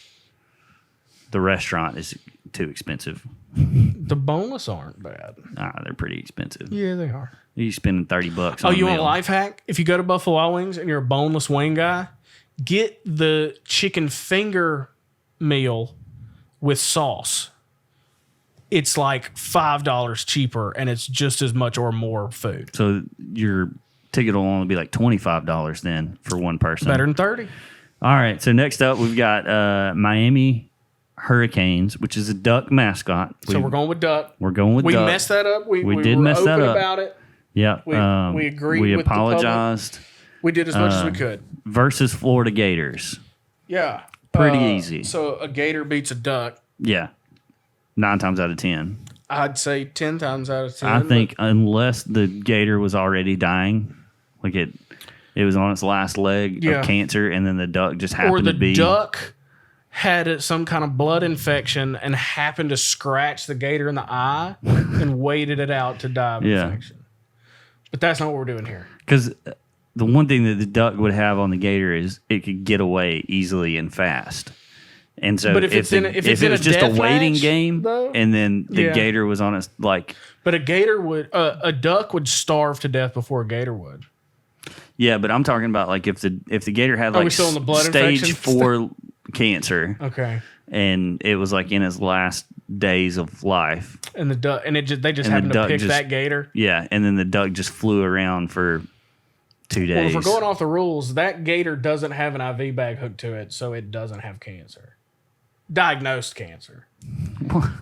the restaurant is too expensive. The boneless aren't bad. They're pretty expensive. Yeah, they are. You spending $30. Oh, on you a want a meal. life hack? If you go to Buffalo Wild Wings and you're a boneless wing guy, get the chicken finger meal with sauce, it's like $5 cheaper, and it's just as much or more food. So your ticket will only be like $25 then for one person. Better than 30. All right. So next up, we've got Miami Hurricanes, which is a duck mascot. So we're going with duck. We're going with we duck. messed that up. We did were mess open that up about it. Yeah. We agreed We with the public. apologized. We did as much as we could. Versus Florida Gators. Yeah. Pretty easy. So a gator beats a duck. Yeah. 9 times out of 10. I'd say 10 times out of 10. I think unless the gator was already dying, like it was on its last leg Yeah. of cancer, and then the duck just happened or the to be duck had some kind of blood infection and happened to scratch the gator in the eye and waited it out to die of infection. But that's not what we're doing here. Because the one thing that the duck would have on the gator is it could get away easily and fast. And so But if it was just a waiting game, though, and then the yeah. gator was on its like. But a duck would starve to death before a gator would. Yeah, but I'm talking about like if the gator had Are we like still in the blood stage infection? 4 cancer, Okay. and it was like in his last days of life. And the duck, and they just And the happened to duck pick just- that gator. Yeah, and then the duck just flew around for 2 days. Well, if we're going off the rules, that gator doesn't have an IV bag hooked to it, so it doesn't have cancer. Diagnosed cancer.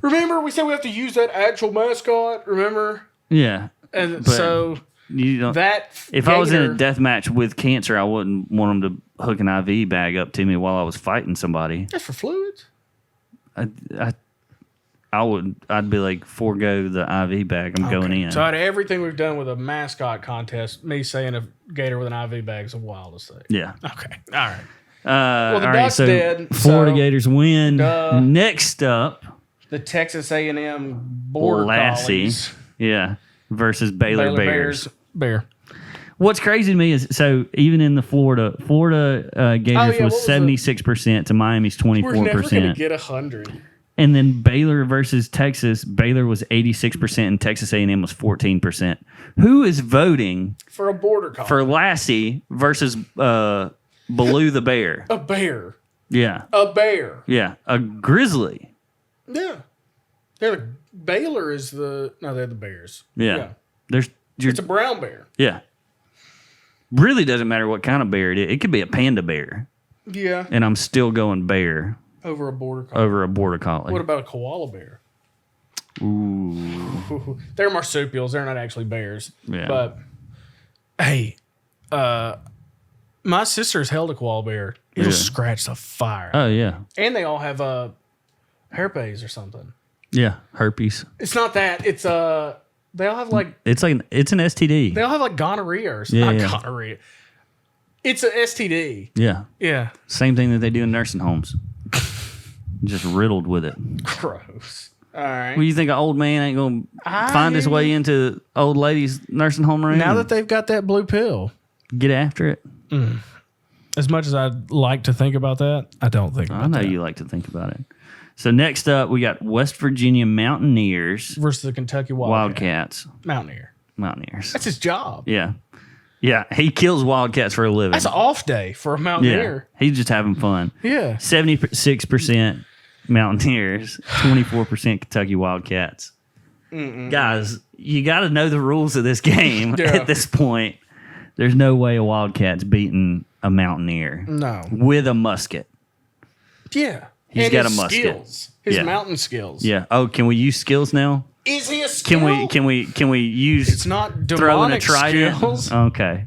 Remember, we said we have to use that actual mascot. Remember, Yeah, and but so you don't. that If I was in a gator- death match with cancer, I wouldn't want them to hook an IV bag up to me while I was fighting somebody. that's for fluids. I'd be like, forego the IV bag. I'm going in. So out of everything we've done with a mascot contest, me saying a gator with an IV bag is the wildest thing. Yeah. Okay. All right. The the duck's dead, Florida so- Gators win. Duh. Next up, The Texas A&M Border Lassie. Collies. Yeah. Versus Baylor Bears. Bear. What's crazy to me is even in the Florida Gators what was was the- 76% to Miami's We're never going to 24%. get 100. And then Baylor versus Texas, Baylor was 86% and Texas A&M was 14%. Who is voting For a border collie. for Lassie versus Baloo the Bear? A bear. Yeah. A bear. Yeah. A grizzly. Yeah. Baylor is they're the Bears. Yeah. It's a brown bear. Yeah. Really doesn't matter what kind of bear it is. It could be a panda bear. Yeah. And I'm still going bear Over a border collie. over a border collie. What about a koala bear? Ooh. They're marsupials. They're not actually bears. Yeah. But, hey, my sister's held a koala bear. It'll Yeah. scratch the fire. Oh, yeah. And they all have herpes or something. Yeah. Herpes. It's not that. It's they all have like It's an STD. they all have like gonorrhea or Yeah, not yeah. gonorrhea. It's an STD. Yeah. Yeah. Same thing that they do in nursing homes. Just riddled with it. Gross. All right. Well, you think an old man ain't going to find his way into old lady's nursing home room? Now and that they've got that blue pill, get after it. as much as I'd like to think about that, I don't think about I know that. you like to think about it. So next up, we got West Virginia Mountaineers, Versus the Kentucky Wildcats. Mountaineer. Mountaineers. That's his job. Yeah. Yeah. He kills Wildcats for a living. That's an off day for a yeah. Mountaineer. He's just having fun. Yeah. 76% Mountaineers, 24% Kentucky Wildcats. Guys, you got to know the rules of this game Yeah. at this point. There's no way a Wildcat's beating a Mountaineer No. with a musket. Yeah. He's And got his a musket. skills. His Yeah. mountain skills. Yeah. Oh, can we use skills now? Is he a skill? Can we use It's not throwing a demonic trident? skills. Okay.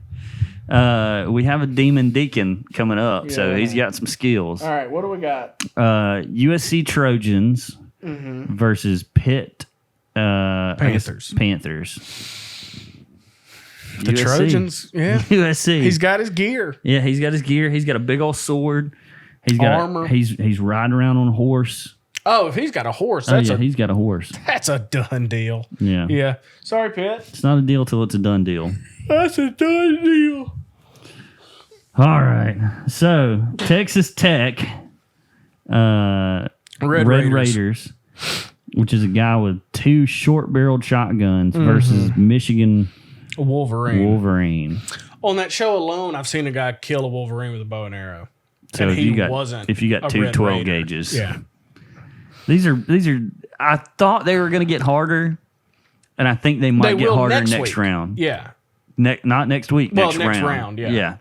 We have a demon deacon coming up, so Yeah. he's got some skills. All right. What do we got? USC Trojans versus Pitt Panthers. Panthers. The USC. Trojans. Yeah. USC. He's got his gear. Yeah, he's got his gear. He's got a big old sword. He's got Armor. He's riding around on a horse. Oh, if he's got a horse, Oh that's yeah, he's got a horse. that's a done deal. Yeah. Yeah. Sorry, Pitt. It's not a deal till it's a done deal. That's a done deal. All right. So Texas Tech, Red Raiders, which is a guy with 2 short-barreled shotguns versus Michigan Wolverine. On that show alone, I've seen a guy kill a Wolverine with a bow and arrow. So And if he you got wasn't if you got a 2 Red 12 Raider. gauges, Yeah. These are. I thought they were going to get harder, and I think they might get harder next week. round. Yeah. Not next week. Well, next round. Yeah.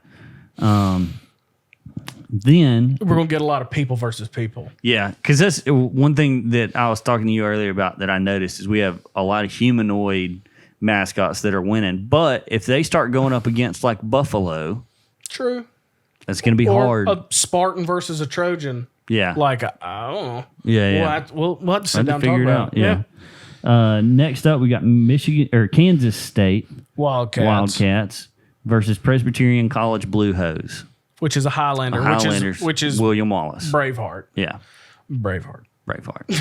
Then we're gonna get a lot of people versus people. Yeah, because that's one thing that I was talking to you earlier about that I noticed is we have a lot of humanoid mascots that are winning. But if they start going up against like Buffalo, true, that's going to be hard. A Spartan versus a Trojan. Yeah, like I don't know. Yeah. We'll have to sit down and figure talk it about out. Yeah. Next up, we got Kansas State Wildcats versus Presbyterian College Blue Hose. Which is a Highlander, which is William Wallace. Braveheart. Yeah. Braveheart.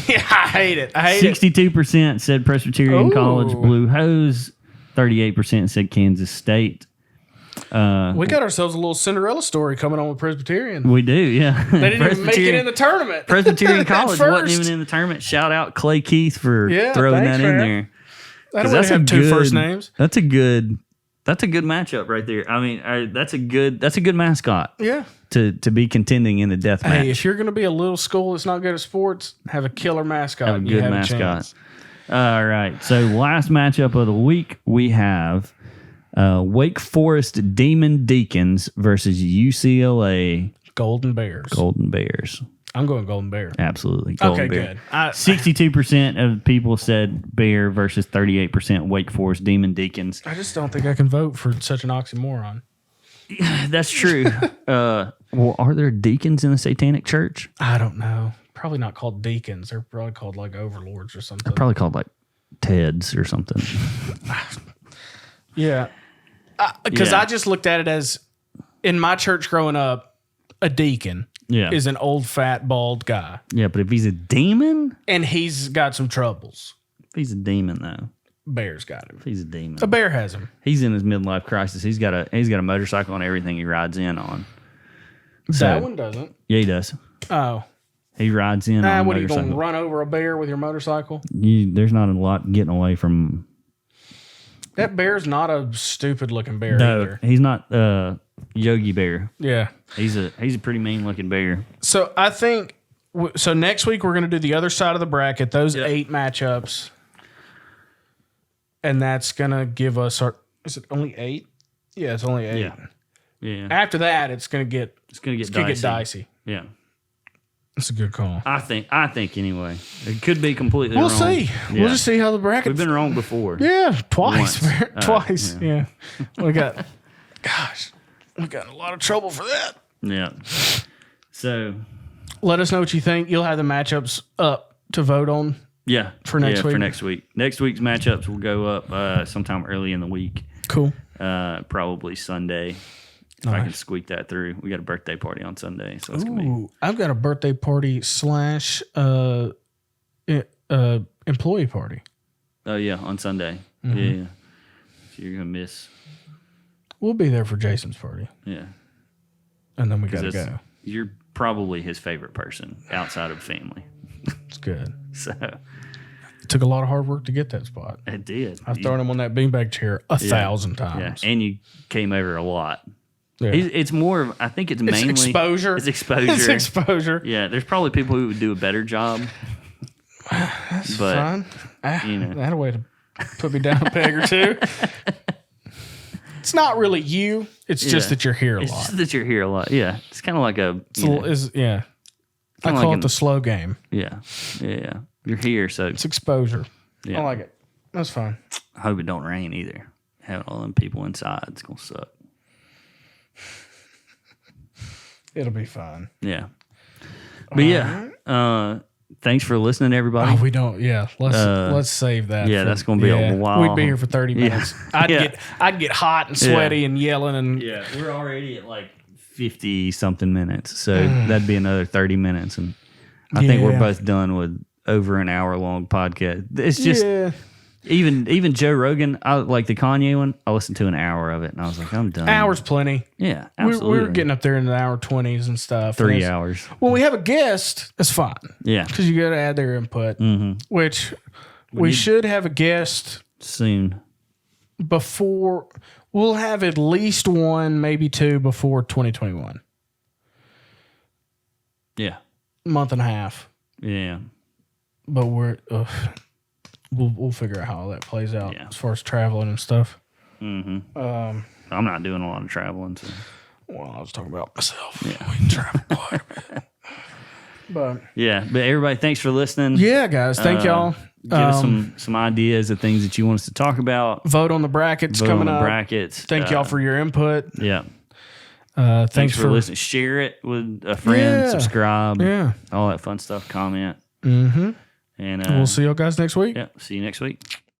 Yeah, I hate it. 62% said Presbyterian College Blue Hose. 38% said Kansas State. We got ourselves a little Cinderella story coming on with Presbyterian. We do, yeah. They didn't even make it in the tournament. Presbyterian College wasn't even in the tournament. Shout out Clay Keith for throwing that in there. That's have two first names. That's a good matchup right there. I mean, that's a good mascot. Yeah. To be contending in the death match. Hey, if you're going to be a little school that's not good at sports, have a killer mascot. Have a good mascot. All right. So last matchup of the week, we have Wake Forest Demon Deacons versus UCLA Golden Bears. I'm going Golden Bear. Absolutely. Golden Bear. Good. 62% of people said Bear versus 38% Wake Forest Demon Deacons. I just don't think I can vote for such an oxymoron. That's true. Well, are there deacons in the Satanic Church? I don't know. Probably not called deacons. They're probably called like overlords or something. They're probably called like Teds or something. Yeah. Because I just looked at it as, in my church growing up, a deacon is an old, fat, bald guy. Yeah, but if he's a demon? And he's got some troubles. If he's a demon, though. Bear's got him. If he's a demon. A bear has him. He's in his midlife crisis. He's got a motorcycle and everything he rides in on. That one doesn't. Yeah, he does. Oh. He rides in on a motorcycle. What, are you going to run over a bear with your motorcycle? There's not a lot getting away from... That bear's not a stupid-looking bear either. He's not Yogi Bear. Yeah. He's a pretty mean-looking bear. So I think... So next week we're going to do the other side of the bracket, those 8 matchups. And that's going to give us our... Is it only 8? Yeah, it's only 8. Yeah. After that, it's going to get dicey. Yeah. That's a good call. I think anyway. It could be completely wrong. We'll see. Yeah. We'll just see how the bracket... We've been wrong before. Yeah, twice. Twice. Yeah. We got in a lot of trouble for that. Yeah. So... Let us know what you think. You'll have the matchups up to vote on. Yeah. For next week. For next week. Next week's matchups will go up sometime early in the week. Cool. Probably Sunday. If I can squeak that through. We got a birthday party on Sunday. So it's gonna be... I've got a birthday party / employee party. Oh, yeah, on Sunday. Mm-hmm. Yeah. So you're going to miss. We'll be there for Jason's party. Yeah. And then we got to go. You're probably his favorite person outside of family. It's good. So... It took a lot of hard work to get that spot. It did. I've thrown him on that beanbag chair 1,000 times. Yeah, and you came over a lot. Yeah. It's more of, I think it's mainly... exposure. It's exposure. It's exposure. Yeah, there's probably people who would do a better job. That's fine. That a way to put me down a peg or two. It's not really you. It's just that you're here a lot. It's just that you're here a lot. Yeah. It's kind of like a... I call it the slow game. Yeah. Yeah. You're here, so... It's exposure. Yeah. I like it. That's fine. I hope it don't rain either. Having all them people inside, it's going to suck. It'll be fine. Yeah. But thanks for listening, everybody. Oh, we don't. Yeah. Let's save that. Yeah, that's going to be a while. We'd be here for 30 minutes. I'd get hot and sweaty and yelling and... Yeah, we're already at like 50-something minutes. So that'd be another 30 minutes. And I think we're both done with over an hour-long podcast. It's just... Even Joe Rogan, like the Kanye one, I listened to an hour of it, and I was like, I'm done. Hour's plenty. Yeah, absolutely. We were getting up there in the hour 20s and stuff. 3 hours. When we have a guest, that's fine. Yeah. Because you got to add their input, which we should have a guest soon. Before, we'll have at least one, maybe two before 2021. Yeah. Month and a half. Yeah. but we'll figure out how all that plays out Yeah. as far as traveling and stuff. Mm-hmm. I'm not doing a lot of traveling. So. Well, I was talking about myself. Yeah. We travel quite a bit. But everybody, thanks for listening. yeah, guys, thank y'all. Give us some ideas of things that you want us to talk about. Vote on the brackets Vote coming on the up. Brackets. Thank y'all for your input. Yeah. Thanks for listening. Share it with a friend. Yeah. Subscribe. Yeah. All that fun stuff. Comment. Mm-hmm. And We'll see y'all guys next week. Yeah. See you next week.